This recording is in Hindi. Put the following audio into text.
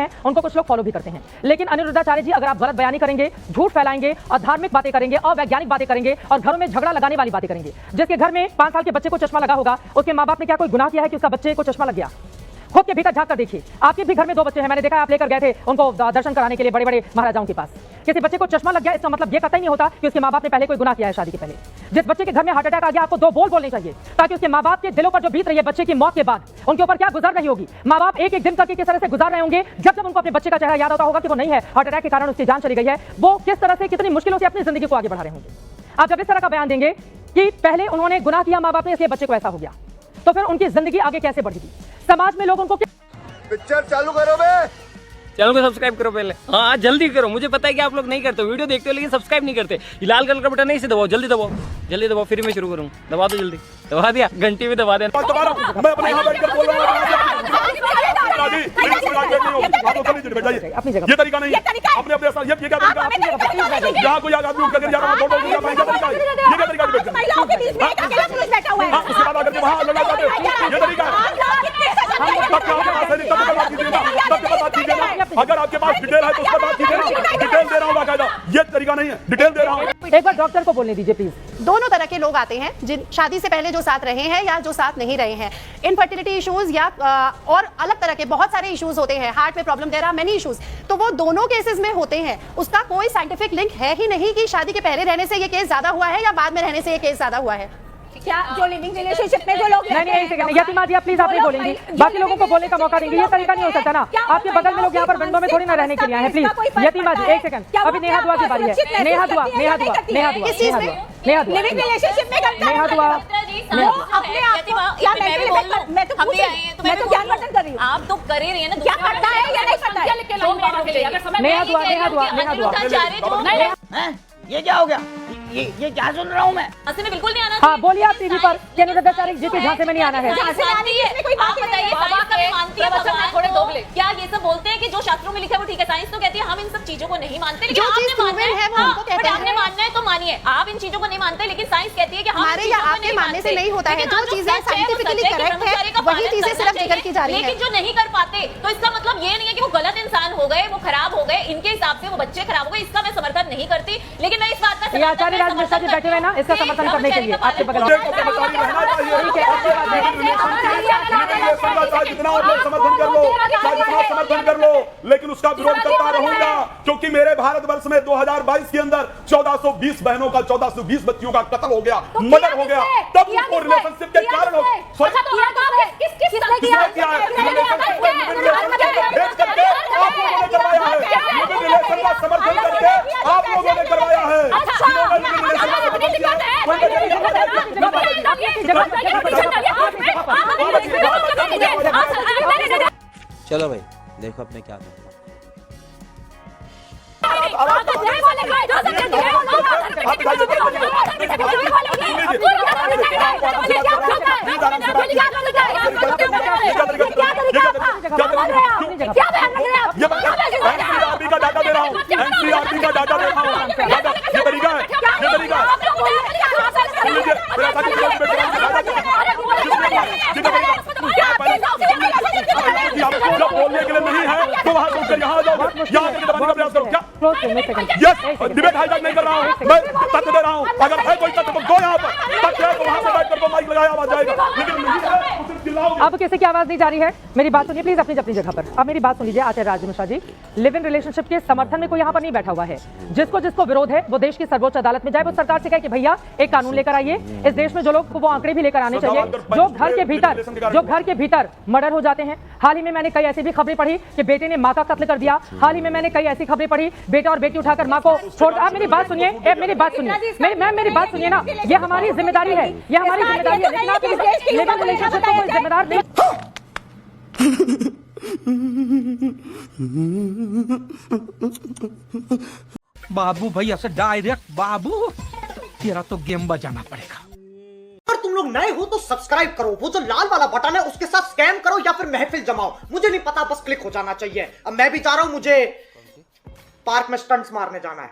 हैं उनको कुछ लोग फॉलो भी करते हैं। लेकिन अनिरुद्धाचार्य जी, अगर आप गलत बयानी करेंगे, झूठ फैलाएंगे, अधार्मिक बातें करेंगे, अवैज्ञानिक बातें करेंगे और घरों में झगड़ा लगाने वाली बातें करेंगे, जिसके घर में 5 साल के बच्चे को चश्मा लगा होगा, उसके माँ बाप ने क्या कोई गुनाह किया है कि उसका बच्चे को चश्मा लग गया? खुद के भीतर झांक कर देखिए। आपके भी घर में 2 बच्चे हैं, मैंने देखा आप लेकर गए थे उनको दर्शन कराने के लिए बड़े बड़े महाराजाओं के पास। किसी बच्चे को चश्मा लग गया, इसका मतलब ये कतई नहीं होता कि उसके माँ बाप ने पहले कोई गुनाह किया है शादी के पहले। जिस बच्चे के घर में हार्ट अटैक आ गया, आपको 2 बोल बोलने चाहिए ताकि उसके माँ बाप के दिलों पर जो बीत रही है बच्चे की मौत के बाद, उनके ऊपर क्या गुजर रही होगी। माँ बाप एक एक दिन करके किस तरह से गुजार रहे होंगे, जब जब उनको अपने बच्चे का चेहरा याद आता होगा कि वो नहीं है, हार्ट अटैक के कारण उसकी जान चली गई है, वो किस तरह से कितनी मुश्किलों से अपनी जिंदगी को आगे बढ़ा रहे होंगे। आप जब इस तरह का बयान देंगे कि पहले उन्होंने गुनाह किया माँ बाप ने इसलिए बच्चे को ऐसा हो गया, तो फिर उनकी जिंदगी आगे कैसे बढ़ेगी? समाज में लोग उनको पिक्चर चालू करो बे, चैनल को सब्सक्राइब करो पहले। हाँ जल्दी करो, मुझे पता है कि आप लोग नहीं करते, वीडियो देखते हो लेकिन सब्सक्राइब नहीं करते। ये लाल कलर का बटन नहीं, इसे दबाओ, जल्दी दबाओ, जल्दी दबाओ, फिर मैं शुरू करूँ। दबा दो जल्दी, दबा दिया, घंटी भी दबा देना। मैं अपने यहाँ बैठकर बोल रहा हूँ, ये तरीका नहीं है। अपने अपने ये क्या तरीका है? यहाँ कोई आदमी उठ कर जा रहा है, ये क्या तरीका है? उसके बाद आकर के वहाँ लड़ना चाहते हो, ये तरीका है। अगर आपके पास डिटेल है तो उसका बात कीजिए ना, डिटेल दे रहा हूँ बाकायदा, ये तरीका नहीं है, डिटेल दे रहा हूँ। एक बार डॉक्टर को बोलने दीजिए प्लीज। दोनों तरह के लोग आते हैं, जिन शादी से पहले जो साथ रहे हैं या जो साथ नहीं रहे हैं, इनफर्टिलिटी इश्यूज या और अलग तरह के बहुत सारे इश्यूज होते हैं, हार्ट में problem, there are many issues, तो वो दोनों केसेस में होते हैं। उसका कोई साइंटिफिक लिंक है ही नहीं कि शादी के पहले रहने से ये केस ज्यादा हुआ है या बाद में रहने से ये केस ज्यादा हुआ है। क्या जो लिविंग रिलेशनशिप में जो लोग नहीं, यतिमा जी प्लीज आप नहीं बोलेंगी, बाकी लोगों को बोलने का मौका देंगे, ये तरीका नहीं हो सकता ना। आपके बगल में लोग यहाँ पर विंडो में थोड़ी ना रहने के लिए आए हैं। प्लीज यतिमा जी 1 सेकंड, अभी नेहा दुआ की बारी है। नेहा दुआ लिविंग रिलेशनशिप में करता है, नेहा दुआ अपने आप को क्या मैं तो ज्ञानवर्धन कर रही हूँ, आप तो कर ही रही है ना, क्या करता है या नहीं करता है? नेहा दुआ ये क्या हो गया? ये क्या सुन रहा हूँ मैं? झांसे में बिल्कुल नहीं आना। हाँ बोलिए आप टीवी पर कि अनिरुद्धाचार्य जी के झांसे में नहीं आना है। क्या ये सब बोलते हैं कि जो शास्त्रों में लिखा है वो ठीक है, साइंस तो कहती है हम इन सब चीजों को नहीं मानते, लेकिन आपने मानना है तो मानिए। आप इन चीजों को नहीं मानते लेकिन साइंस कहती है कि हमारे या आपके मानने से नहीं होता है। जो चीजें साइंटिफिकली करेक्ट है वही चीजें सिर्फ जिक्र की जा रही है। लेकिन जो नहीं कर पाते तो इसका मतलब ये नहीं है कि वो गलत इंसान हो गए, वो खराब हो गए, इनके हिसाब से वो बच्चे खराब हो गए, इसका मैं समर्थन नहीं करती। लेकिन मैं इस बात का आचार्य राज मिश्रा जी बैठे हुए ना, इसका समर्थन करने के लिए आपके बगल में जितना आप लोग समर्थन कर लो, समर्थन कर लो, लेकिन उसका विरोध करता रहूंगा, क्योंकि मेरे भारतवर्ष में 2022 के अंदर 1420 बहनों का 1420 बच्चियों का कत्ल हो गया, मर्डर हो गया, तब उनको रिलेशनशिप के कारण रिलेशन का समर्थन करके आप लोगों ने करवाया है। चलो भाई देखो अपने क्या करना। एनसीईआरटी का डाटा दे रहा हूँ, एनसीईआरटी का डाटा दे रहा हूँ। ये तरीका है, ये तरीका है। जब बोलने के लिए नहीं है तो वहां से यहाँ आ जाओ, यहाँ करके दबाने का प्रयास करो। क्या यस डिबेट हाईजैक नहीं कर रहा हूँ, मैं तथ्य दे रहा हूँ। अगर है कोई तथ्य तो दो यहाँ पर, तथ्य है तो वहां से बैठ कर माइक लगाया आवाज जाएगा, लेकिन नहीं है तो सिर्फ चिल्लाओगे। अब किसी की आवाज नहीं जा रही है, मेरी बात सुनिए प्लीज अपनी अपनी जगह पर। अब मेरी बात सुन लीजिए आचार्य राज Mishra ji, live in relationship के समर्थन में कोई यहाँ पर नहीं बैठा हुआ है। जिसको जिसको विरोध है वो देश की सर्वोच्च अदालत में जाए, वो सरकार से कहे कि भैया एक कानून लेकर आइए। इस देश में जो लोग वो आंकड़े भी लेकर आने चाहिए जो घर के भीतर मर्डर हो जाते हैं। हाल ही में मैंने कई ऐसी भी खबरें पढ़ी कि बेटे ने मां का कत्ल कर दिया। हाल ही में मैंने कई ऐसी खबरें पढ़ी बेटा और बेटी उठाकर मां को छोड़। आप मेरी बात सुनिए, मेरी बात सुनिए, मैम मेरी बात सुनिए ना, ये हमारी जिम्मेदारी है, ये हमारी जिम्मेदारी है, लेकिन आप लिव इन रिलेशनशिप को कोई जिम्मेदार नहीं। बाबू भैया से डायरेक्ट बाबू, तेरा तो गेम बजाना पड़ेगा। अगर तुम लोग नए हो तो सब्सक्राइब करो, वो जो लाल वाला बटन है उसके साथ स्कैम करो या फिर महफिल जमाओ, मुझे नहीं पता, बस क्लिक हो जाना चाहिए। अब मैं भी चाह रहा हूं, मुझे पार्क में स्टंट्स मारने जाना है।